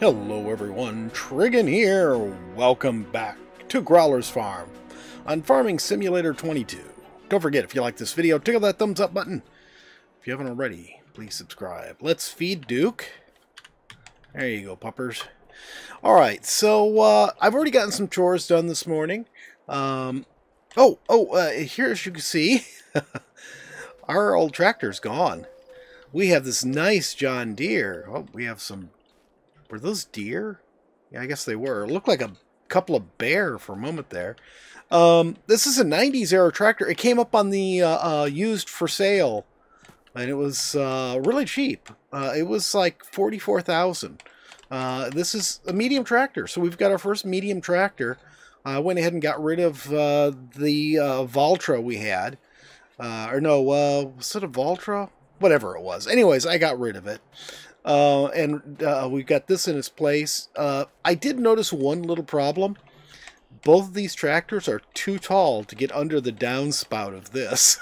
Hello everyone, Trigan here. Welcome back to Growler's Farm on Farming Simulator 22. Don't forget, if you like this video, tickle that thumbs up button. If you haven't already, please subscribe. Let's feed Duke. There you go, puppers. Alright, so I've already gotten some chores done this morning. Here as you can see, our old tractor's gone. We have this nice John Deere. Oh, we have some... Were those deer? Yeah, I guess they were. It looked like a couple of bear for a moment there. This is a 90s era tractor. It came up on the used for sale, and it was really cheap. It was like $44,000. This is a medium tractor, so we've got our first medium tractor. I went ahead and got rid of the Valtra we had. Was it a Valtra? Whatever it was. Anyways, I got rid of it. We've got this in its place. I did notice one little problem. Both of these tractors are too tall to get under the downspout of this.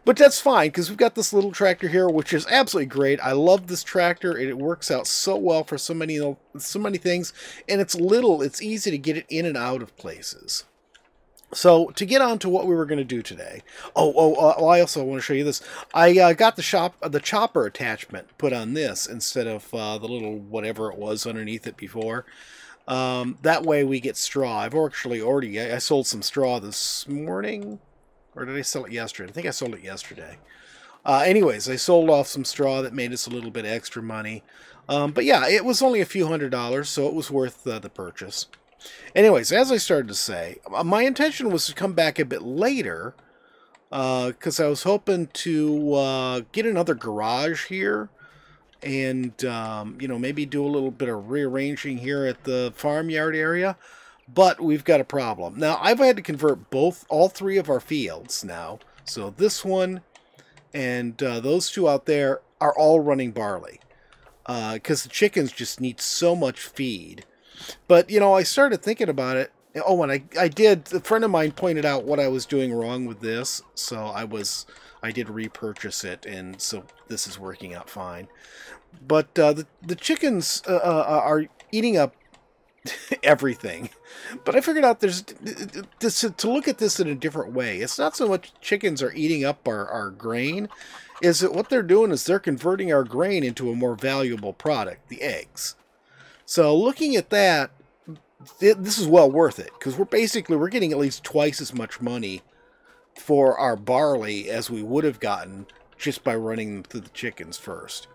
But that's fine, because we've got this little tractor here, which is absolutely great. I love this tractor, and it works out so well for so many things. And it's little, it's easy to get it in and out of places. So, to get on to what we were going to do today. I also want to show you this. I got the chopper attachment put on this instead of the little whatever it was underneath it before. That way we get straw. I've actually I sold some straw this morning. Or did I sell it yesterday? I think I sold it yesterday. Anyways, I sold off some straw that made us a little bit extra money. But yeah, it was only a few $100s, so it was worth the purchase. Anyways, as I started to say, my intention was to come back a bit later, because I was hoping to get another garage here, and maybe do a little bit of rearranging here at the farmyard area. But we've got a problem. Now, I've had to convert all three of our fields now. So this one and those two out there are all running barley, because the chickens just need so much feed. But, I started thinking about it. Oh, and I did, a friend of mine pointed out what I was doing wrong with this, so I did repurchase it, and so this is working out fine. But the chickens are eating up everything. But I figured out to look at this in a different way. It's not so much chickens are eating up our grain, is that what they're doing is they're converting our grain into a more valuable product, the eggs. So looking at that, this is well worth it, because we're getting at least twice as much money for our barley as we would have gotten just by running them through the chickens first.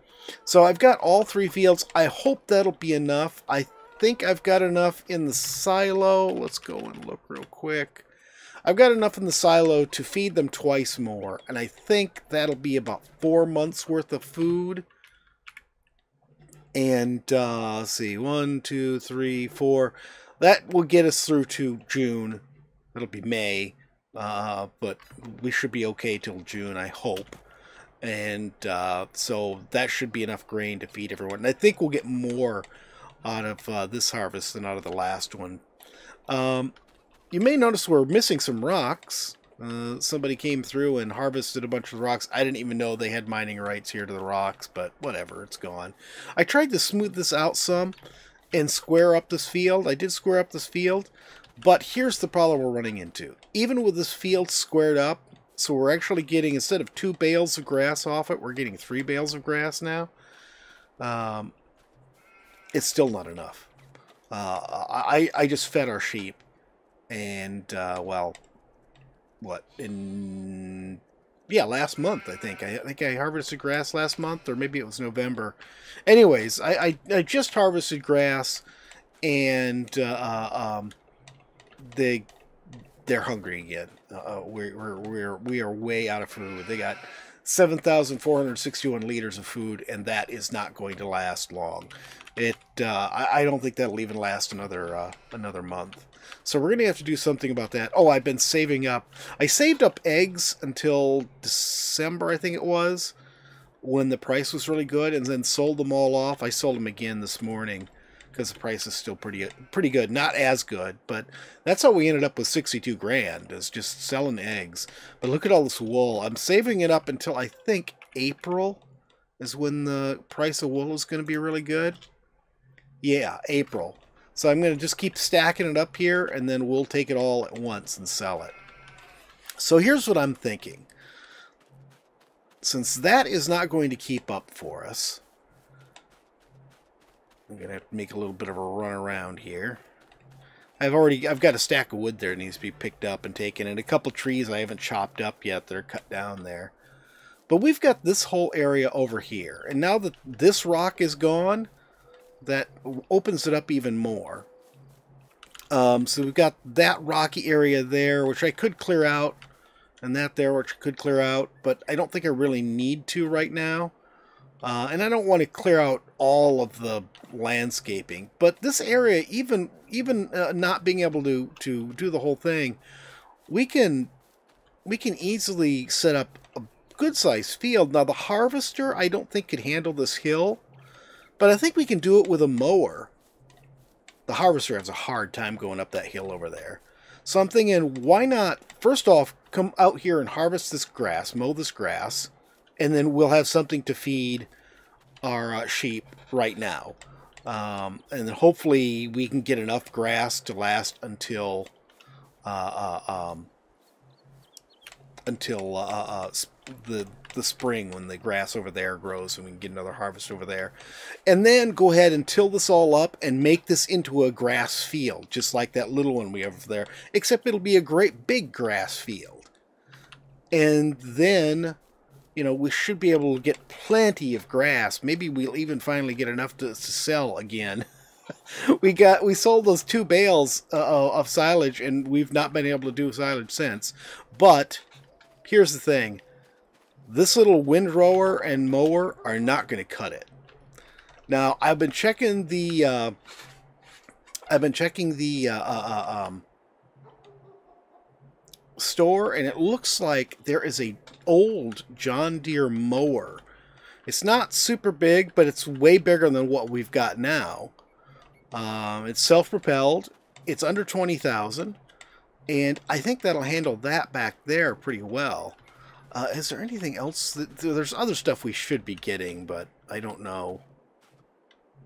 So I've got all three fields. I hope that'll be enough. I think I've got enough in the silo. Let's go and look real quick. I've got enough in the silo to feed them twice more, and I think that'll be about 4 months worth of food. And, let's see, 1, 2, 3, 4. That will get us through to June. It'll be May, but we should be okay till June, I hope. And so that should be enough grain to feed everyone. And I think we'll get more out of this harvest than out of the last one. You may notice we're missing some rocks. Somebody came through and harvested a bunch of rocks. I didn't even know they had mining rights here to the rocks, but whatever, it's gone. I tried to smooth this out some and square up this field. I did square up this field, but here's the problem we're running into. Even with this field squared up, so we're actually getting, instead of 2 bales of grass off it, we're getting 3 bales of grass now. It's still not enough. I just fed our sheep, and, last month, I think I harvested grass last month, or maybe it was November. Anyways, I just harvested grass, and they're hungry again. We are way out of food. They got 7,461 liters of food, and that is not going to last long. I don't think that'll even last another month. So we're going to have to do something about that. Oh, I've been saving up. I saved up eggs until December, I think it was, when the price was really good, and then sold them all off. I sold them again this morning because the price is still pretty good. Not as good, but that's how we ended up with 62 grand, is just selling eggs. But look at all this wool. I'm saving it up until I think April is when the price of wool is going to be really good. Yeah, April. So I'm going to just keep stacking it up here, and then we'll take it all at once and sell it. So here's what I'm thinking. Since that is not going to keep up for us, I'm going to have to make a little bit of a run around here. I've got a stack of wood there that needs to be picked up and taken, and a couple trees I haven't chopped up yet that are cut down there. But we've got this whole area over here, and now that this rock is gone, that opens it up even more. So we've got that rocky area there, which I could clear out, and that there, which I could clear out, but I don't think I really need to right now. And I don't want to clear out all of the landscaping, but this area, even not being able to do the whole thing, we can easily set up a good-sized field. Now the harvester, I don't think could handle this hill, but I think we can do it with a mower. The harvester has a hard time going up that hill over there. So I'm thinking, why not, first off, come out here and harvest this grass, mow this grass, and then we'll have something to feed our sheep right now. And then hopefully we can get enough grass to last until the spring, when the grass over there grows and we can get another harvest over there. And then go ahead and till this all up and make this into a grass field, just like that little one we have over there, except it'll be a great big grass field. And then, you know, we should be able to get plenty of grass. Maybe we'll even finally get enough to sell again. We sold those 2 bales of silage, and we've not been able to do silage since. But here's the thing. This little windrower and mower are not going to cut it. Now, I've been checking the store, and it looks like there is a old John Deere mower. It's not super big, but it's way bigger than what we've got now. It's self-propelled. It's under 20,000, and I think that'll handle that back there pretty well. Is there anything else? There's other stuff we should be getting, but I don't know.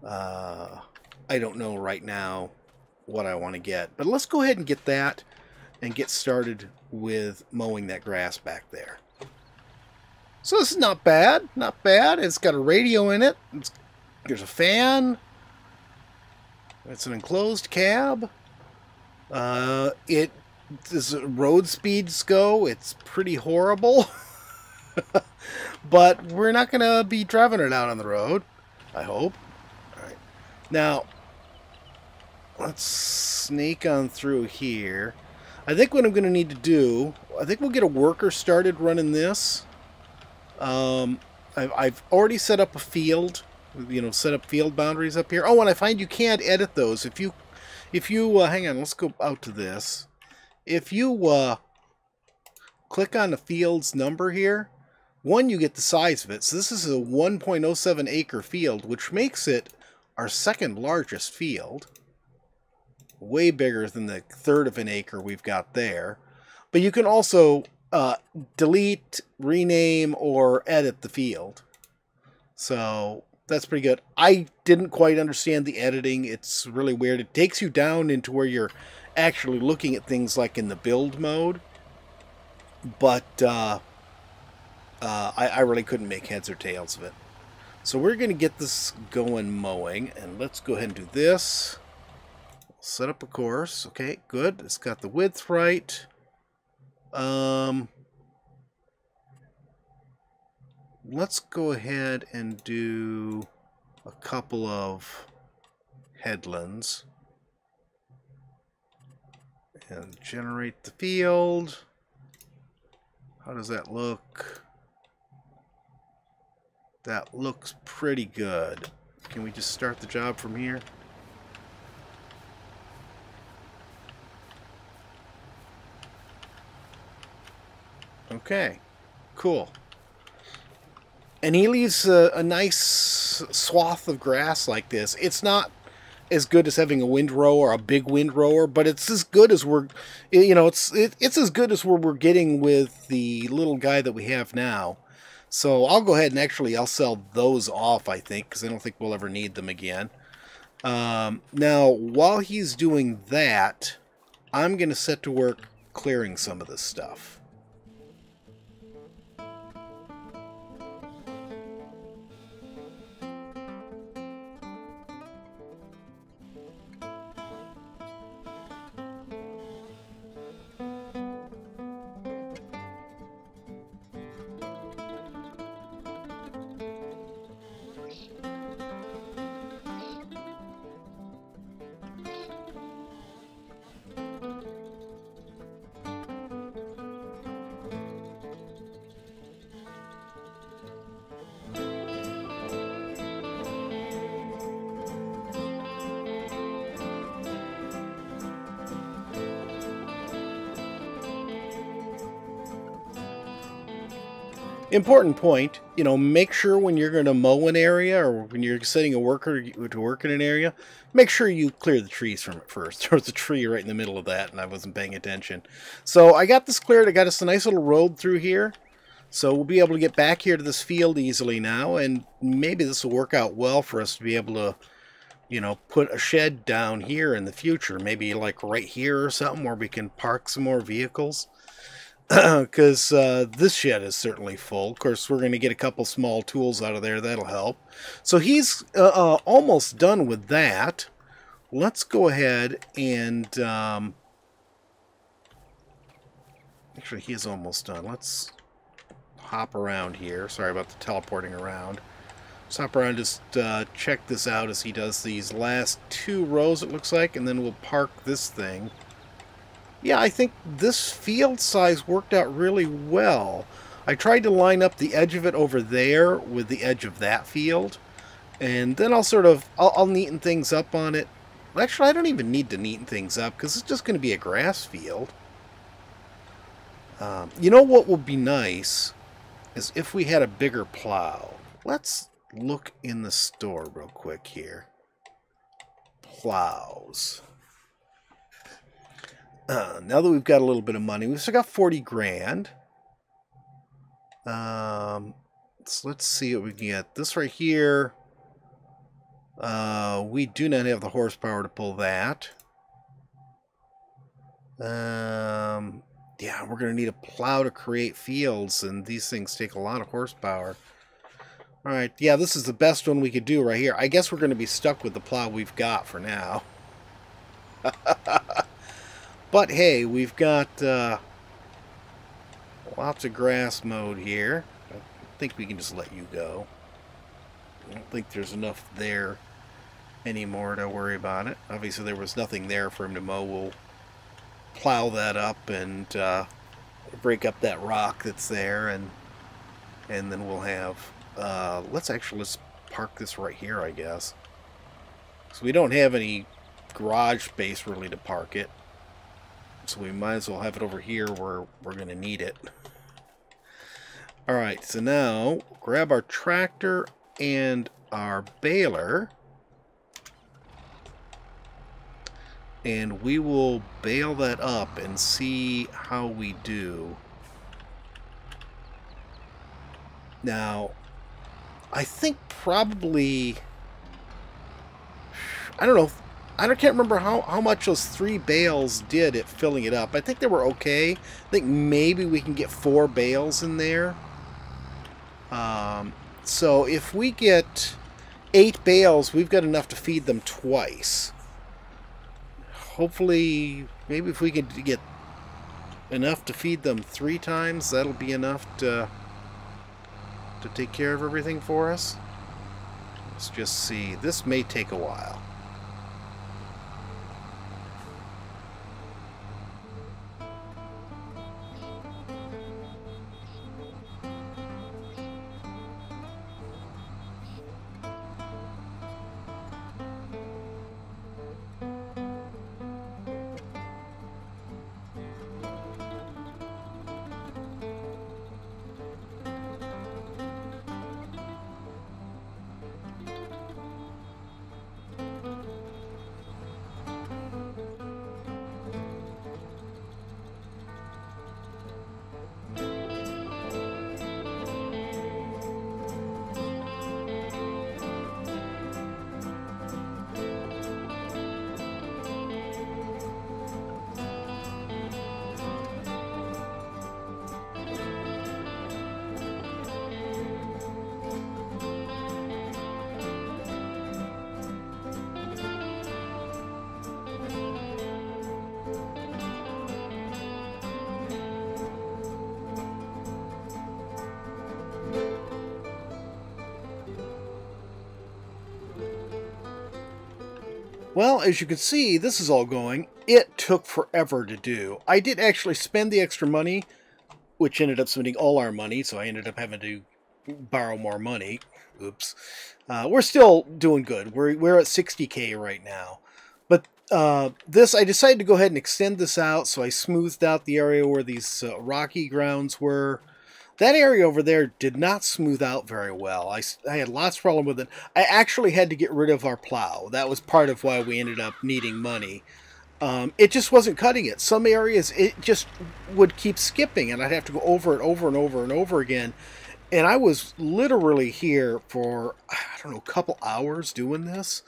I don't know right now what I want to get. But let's go ahead and get that and get started with mowing that grass back there. So this is not bad. Not bad. It's got a radio in it. There's a fan. It's an enclosed cab. As road speeds go, it's pretty horrible. But we're not going to be driving it out on the road, I hope. All right. Now, let's sneak on through here. I think what I'm going to need to do, I think we'll get a worker started running this. I've already set up a field, you know, set up field boundaries up here. Oh, and I find you can't edit those. If you hang on, let's go out to this. If you click on the field's number here, one, you get the size of it. So this is a 1.07 acre field, which makes it our second largest field. Way bigger than the third of an acre we've got there. But you can also delete, rename, or edit the field. So that's pretty good. I didn't quite understand the editing. It's really weird. It takes you down into where you're actually looking at things like in the build mode. But I really couldn't make heads or tails of it. So we're going to get this going mowing. And let's go ahead and do this. Set up a course. Okay, good. It's got the width right. Let's go ahead and do a couple of headlands. And generate the field. How does that look? That looks pretty good. Can we just start the job from here? Okay, cool. And he leaves a nice swath of grass like this. It's not as good as having a windrower, a big windrower, but it's as good as we're, you know, it's as good as we're getting with the little guy that we have now. So I'll go ahead and actually I'll sell those off, I think, because I don't think we'll ever need them again. Now, while he's doing that, I'm going to set to work clearing some of this stuff. Important point, you know, make sure when you're going to mow an area or when you're sending a worker to work in an area, make sure you clear the trees from it first. There was a tree right in the middle of that and I wasn't paying attention. So I got this cleared. I got us a nice little road through here. So we'll be able to get back here to this field easily now, and maybe this will work out well for us to be able to, you know, put a shed down here in the future. Maybe like right here or something where we can park some more vehicles. Because this shed is certainly full. Of course, we're going to get a couple small tools out of there. That'll help. So he's almost done with that. Let's go ahead and... actually, he is almost done. Let's hop around here. Sorry about the teleporting around. Let's hop around, just check this out as he does these last 2 rows, it looks like. And then we'll park this thing. Yeah, I think this field size worked out really well. I tried to line up the edge of it over there with the edge of that field. And then I'll sort of, I'll neaten things up on it. Actually, I don't even need to neaten things up because it's just going to be a grass field. You know what would be nice is if we had a bigger plow. Let's look in the store real quick here. Plows. Now that we've got a little bit of money, we've still got 40 grand. So let's see what we can get. This right here, we do not have the horsepower to pull that. Yeah, we're going to need a plow to create fields, and these things take a lot of horsepower. Alright, yeah, this is the best one we could do right here. I guess we're going to be stuck with the plow we've got for now. But hey, we've got lots of grass mowed here. I think we can just let you go. I don't think there's enough there anymore to worry about it. Obviously there was nothing there for him to mow. We'll plow that up and break up that rock that's there, and then we'll have let's park this right here, I guess. So we don't have any garage space really to park it. So we might as well have it over here where we're going to need it. Alright, so now grab our tractor and our baler. And we will bale that up and see how we do. Now, I think probably... I don't know. I can't remember how much those 3 bales did at filling it up. I think they were okay. I think maybe we can get 4 bales in there. So if we get 8 bales, we've got enough to feed them twice. Hopefully, maybe if we can get enough to feed them 3 times, that'll be enough to take care of everything for us. Let's just see. This may take a while. Well, as you can see, this is all going. It took forever to do. I did actually spend the extra money, which ended up spending all our money, so I ended up having to borrow more money. Oops. We're still doing good. We're at 60K right now. But this, I decided to go ahead and extend this out, so I smoothed out the area where these rocky grounds were. That area over there did not smooth out very well. I had lots of problem with it. I actually had to get rid of our plow. That was part of why we ended up needing money. It just wasn't cutting it. Some areas, it just would keep skipping, and I'd have to go over it over and over and over again. And I was literally here for, I don't know, a couple hours doing this.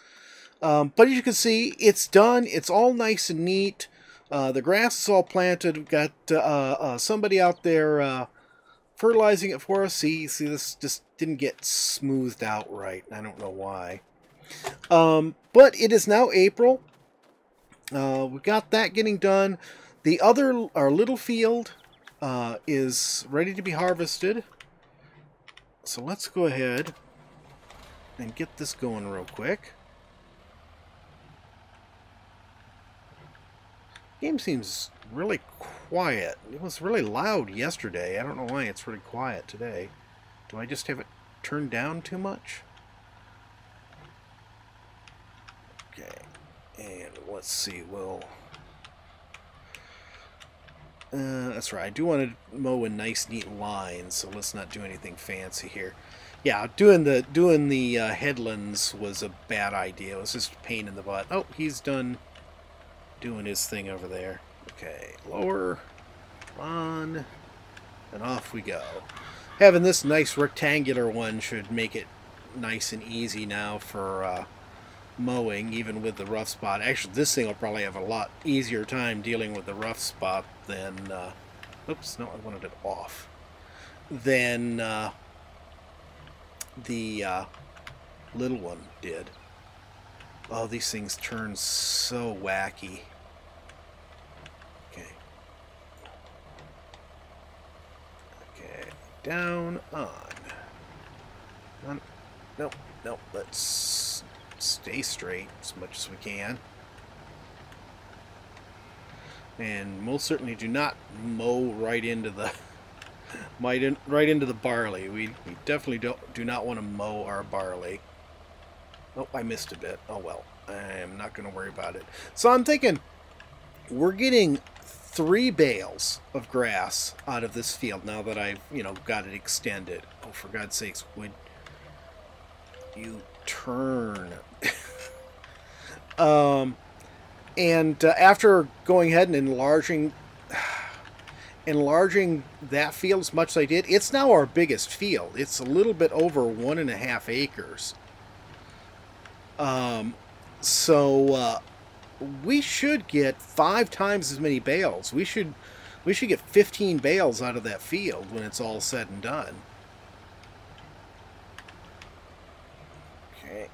But as you can see, it's done. It's all nice and neat. The grass is all planted. We've got somebody out there fertilizing it for us. See, this just didn't get smoothed out right. I don't know why. But it is now April. We got that getting done. Our little field is ready to be harvested. So let's go ahead and get this going real quick. Game seems really quiet. It was really loud yesterday. I don't know why it's really quiet today. Do I just have it turned down too much? Okay. And let's see. Well, that's right. I do want to mow in nice, neat lines, so let's not do anything fancy here. Yeah, doing the headlands was a bad idea. It was just a pain in the butt. Oh, he's done doing his thing over there. Okay, lower, on, and off we go. Having this nice rectangular one should make it nice and easy now for mowing, even with the rough spot. Actually, this thing will probably have a lot easier time dealing with the rough spot than, oops, no, I wanted it off, than the little one did. Oh, these things turn so wacky. Okay. Okay, down, on. Nope, nope, let's stay straight as much as we can. And most certainly do not mow right into the right into the barley. We definitely do not want to mow our barley. Oh, I missed a bit. Oh well, I am not going to worry about it. So I'm thinking we're getting 3 bales of grass out of this field now that I've, got it extended. Oh, for God's sakes, would you turn? And after going ahead and enlarging that field as much as I did, it's now our biggest field. It's a little bit over 1.5 acres. So we should get 5 times as many bales. We should get 15 bales out of that field when it's all said and done. Okay,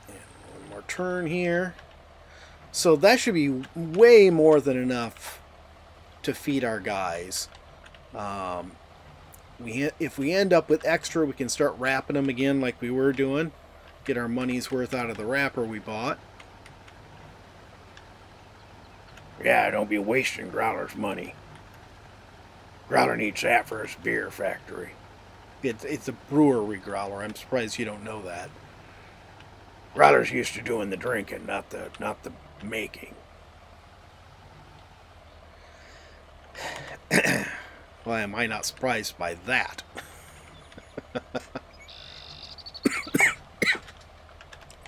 and one more turn here. So that should be way more than enough to feed our guys. If we end up with extra, we can start wrapping them again like we were doing. Get our money's worth out of the wrapper we bought. Yeah, don't be wasting Growler's money. Growler needs that for his beer factory. It's a brewery, Growler. I'm surprised you don't know that. Growler's used to doing the drinking, not the making. Why am I not surprised by that?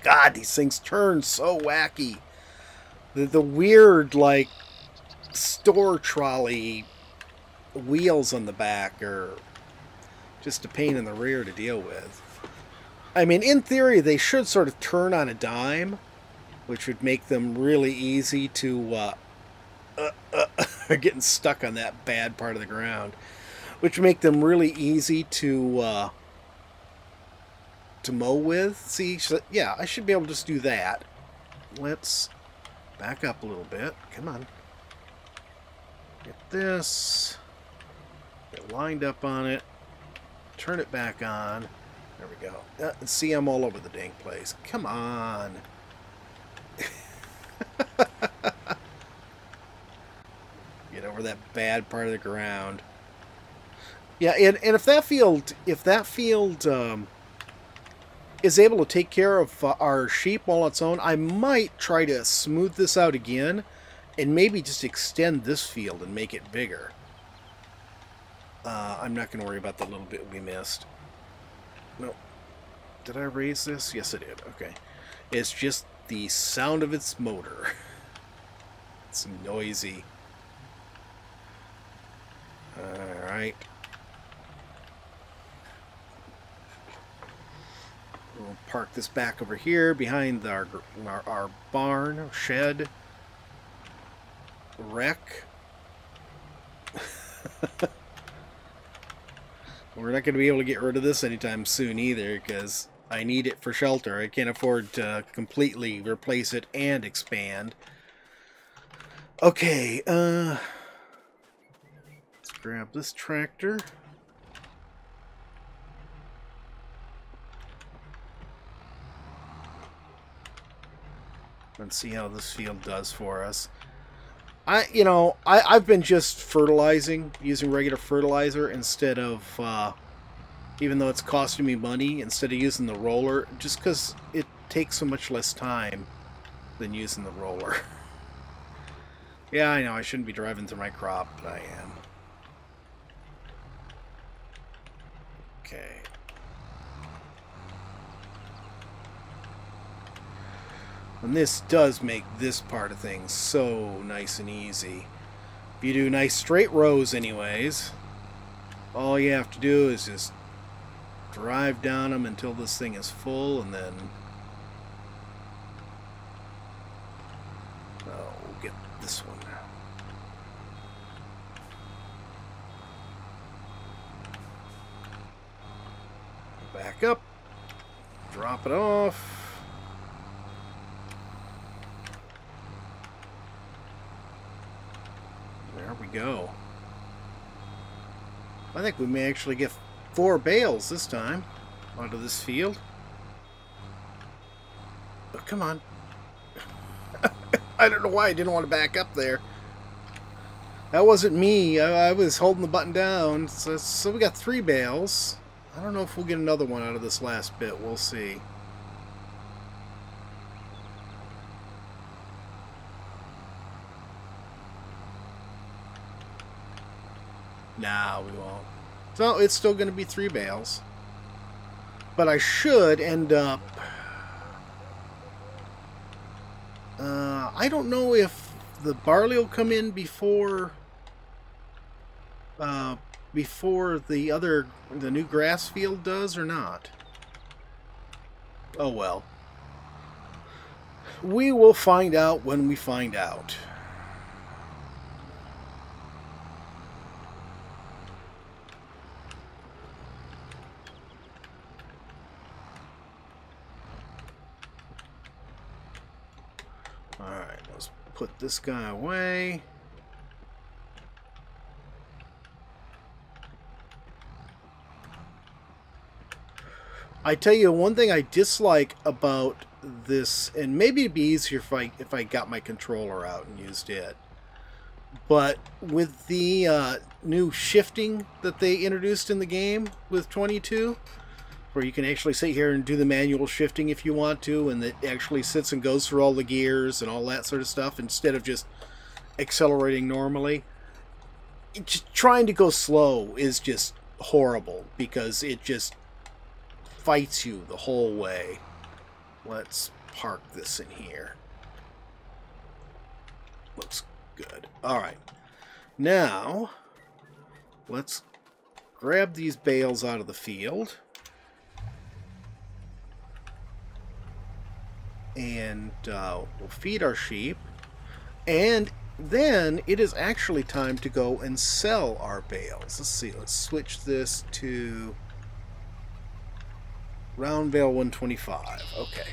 God, these things turn so wacky. The weird, like, store trolley wheels on the back are just a pain in the rear to deal with. I mean, in theory, they should sort of turn on a dime, which would make them really easy to, getting stuck on that bad part of the ground, which would make them really easy to mow with. See, so, yeah, I should be able to just do that. Let's back up a little bit. Come on. Get this. Get lined up on it. Turn it back on. There we go. See, I'm all over the dang place. Come on. Get over that bad part of the ground. Yeah, and if that field is able to take care of our sheep all on its own, I might try to smooth this out again and maybe just extend this field and make it bigger. I'm not going to worry about the little bit we missed. No. Did I raise this? Yes, I did. Okay. It's just the sound of its motor. It's noisy. Alright. We'll park this back over here behind our barn, shed, wreck. We're not going to be able to get rid of this anytime soon either, because I need it for shelter. I can't afford to completely replace it and expand. Okay, let's grab this tractor. And see how this field does for us. I've been just fertilizing, using regular fertilizer instead of, even though it's costing me money, instead of using the roller, just because it takes so much less time than using the roller. Yeah, I know, I shouldn't be driving through my crop, but I am. Okay. And this does make this part of things so nice and easy. If you do nice straight rows anyways, all you have to do is just drive down them until this thing is full, and then we'll get this one. Back up, drop it off. There we go. I think we may actually get 4 bales this time out of this field. Oh, come on. I don't know why I didn't want to back up there. That wasn't me. I was holding the button down. So we got 3 bales. I don't know if we'll get another one out of this last bit. We'll see. Nah, we won't. So it's still going to be 3 bales. But I should end up... I don't know if the barley will come in before the new grass field does or not. Oh well. We will find out when we find out. Alright, let's put this guy away. I tell you, one thing I dislike about this, and maybe it'd be easier if I got my controller out and used it, but with the new shifting that they introduced in the game with 22, where you can actually sit here and do the manual shifting if you want to, and it actually sits and goes through all the gears and all that sort of stuff instead of just accelerating normally. Just trying to go slow is just horrible because it just fights you the whole way. Let's park this in here. Looks good. Alright. Now, let's grab these bales out of the field. And we'll feed our sheep. And then it is actually time to go and sell our bales. Let's see. Let's switch this to round bale 125. Okay.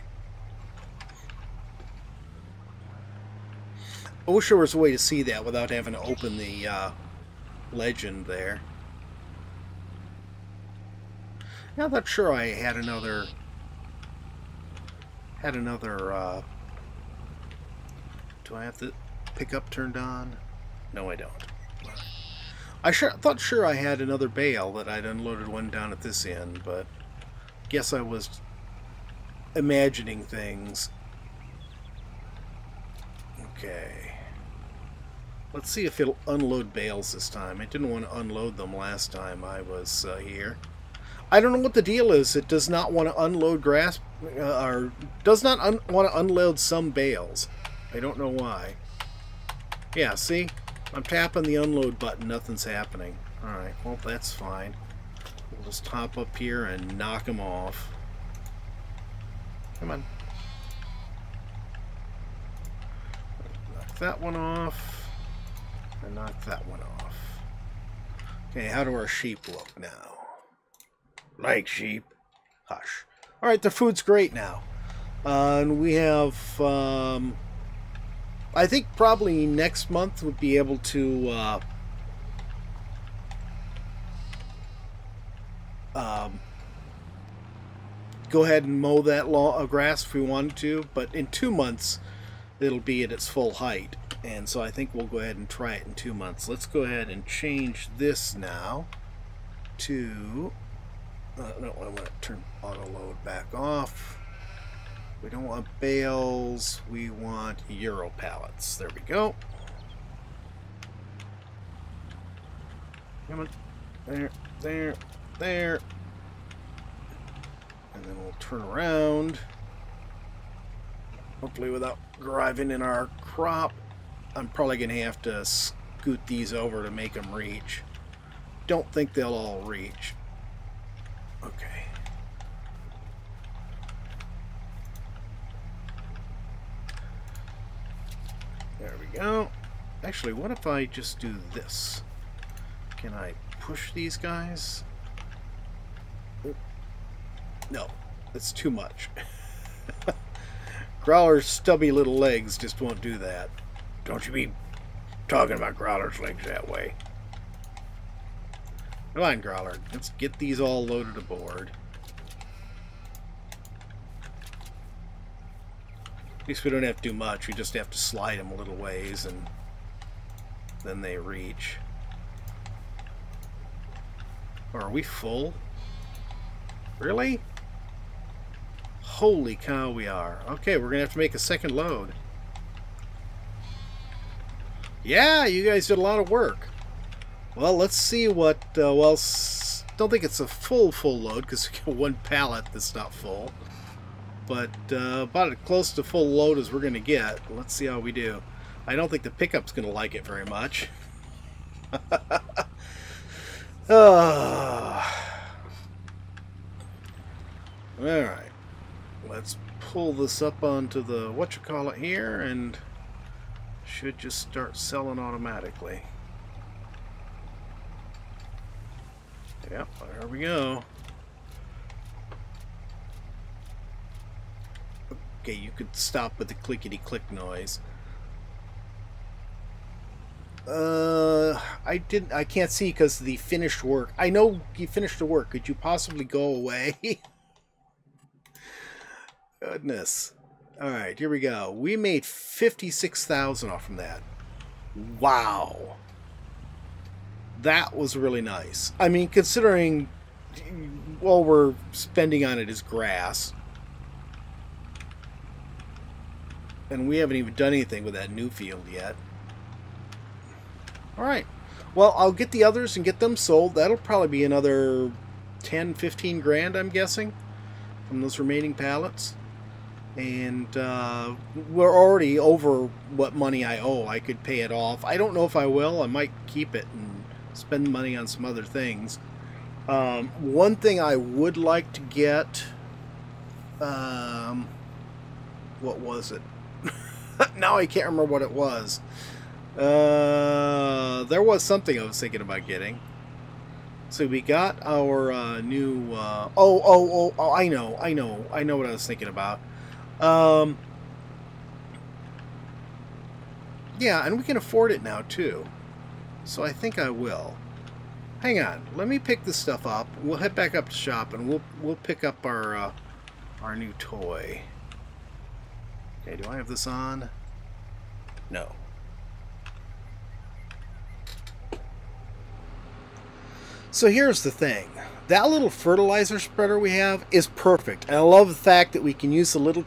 I wish there was a way to see that without having to open the legend there. Now that sure I had another Do I have the pickup turned on? No, I don't. I thought sure I had another bale that I'd unloaded one down at this end, but guess I was imagining things. Okay. Let's see if it'll unload bales this time. I didn't want to unload them last time I was here. I don't know what the deal is. It does not want to unload grass, or does not want to unload some bales. I don't know why. Yeah, see? I'm tapping the unload button. Nothing's happening. Alright, well, that's fine. We'll just hop up here and knock them off. Come on. Knock that one off. And knock that one off. Okay, how do our sheep look now? Like sheep. Hush. Alright, the food's great now. And we have, I think probably next month we'll be able to, go ahead and mow that grass if we wanted to, but in 2 months it'll be at its full height, and so I think we'll go ahead and try it in 2 months. Let's go ahead and change this now to no, I want to turn auto load back off. We don't want bales, we want Euro pallets. There we go. Come on. There, there, there. And then we'll turn around. Hopefully without driving in our crop. I'm probably going to have to scoot these over to make them reach. Don't think they'll all reach. Okay. There we go. Actually, what if I just do this? Can I push these guys? No, that's too much. Growler's stubby little legs just won't do that. Don't you be talking about Growler's legs that way. Come on, Growler. Let's get these all loaded aboard. At least we don't have to do much. We just have to slide them a little ways and then they reach. Or are we full? Really? Holy cow, we are. Okay, we're going to have to make a second load. Yeah, you guys did a lot of work. Well, let's see what... well, don't think it's a full load, because we got one pallet that's not full. But about as close to full load as we're going to get. Let's see how we do. I don't think the pickup's going to like it very much. Alright. Let's pull this up onto the whatchamacallit here, and should just start selling automatically. Yep, there we go. Okay, you could stop with the clickety-click noise. I can't see because the finished work. I know you finished the work. Could you possibly go away? Goodness. Alright, here we go. We made 56,000 off from that. Wow. That was really nice. I mean, considering all we're spending on it is grass. And we haven't even done anything with that new field yet. Alright. Well, I'll get the others and get them sold. That'll probably be another 10, 15 grand, I'm guessing, from those remaining pallets. And we're already over what money I owe. I could pay it off. I don't know if I will. I might keep it and spend money on some other things. One thing I would like to get... what was it? Now I can't remember what it was. There was something I was thinking about getting. So we got our new... oh, I know what I was thinking about. Yeah, and we can afford it now too. So I think I will. Hang on, let me pick this stuff up. We'll head back up to shop and we'll pick up our new toy. Okay, do I have this on? No. So here's the thing. That little fertilizer spreader we have is perfect. And I love the fact that we can use the little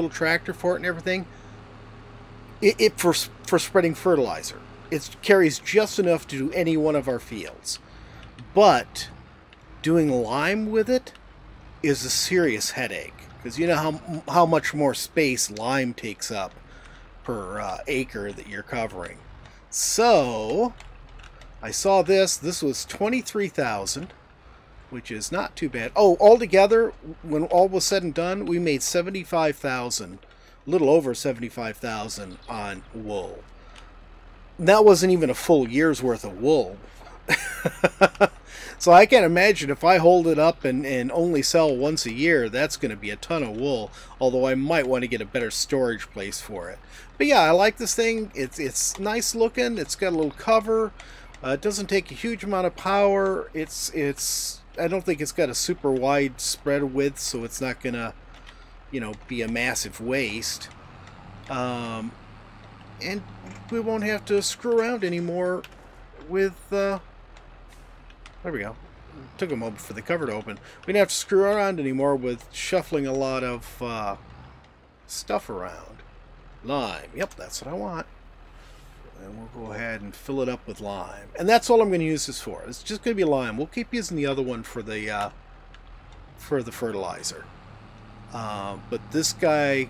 tractor for it and everything. For spreading fertilizer. It carries just enough to do any one of our fields. But doing lime with it is a serious headache. Because you know how much more space lime takes up per acre that you're covering. So I saw this. This was 23,000, which is not too bad. Oh, altogether, when all was said and done, we made 75,000, a little over 75,000 on wool. And that wasn't even a full year's worth of wool. So I can't imagine if I hold it up and only sell once a year, that's going to be a ton of wool. Although I might want to get a better storage place for it. But yeah, I like this thing. It's nice looking. It's got a little cover. It doesn't take a huge amount of power. I don't think it's got a super wide spread width, so it's not going to, you know, be a massive waste. And we won't have to screw around anymore with there we go. It took a moment for the cover to open. We don't have to screw around anymore with shuffling a lot of stuff around. Lime. Yep, that's what I want. And we'll go ahead and fill it up with lime. And that's all I'm going to use this for. It's just going to be lime. We'll keep using the other one for the fertilizer. But this guy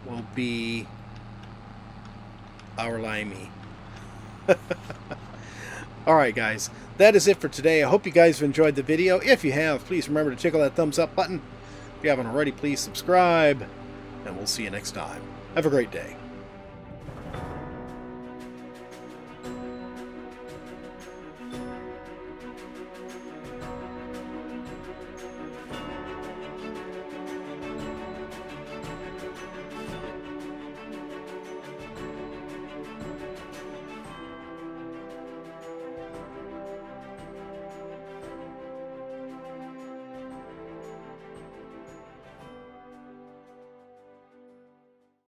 will be our limey. Alright guys, that is it for today. I hope you guys have enjoyed the video. If you have, please remember to tickle that thumbs up button. If you haven't already, please subscribe. And we'll see you next time. Have a great day.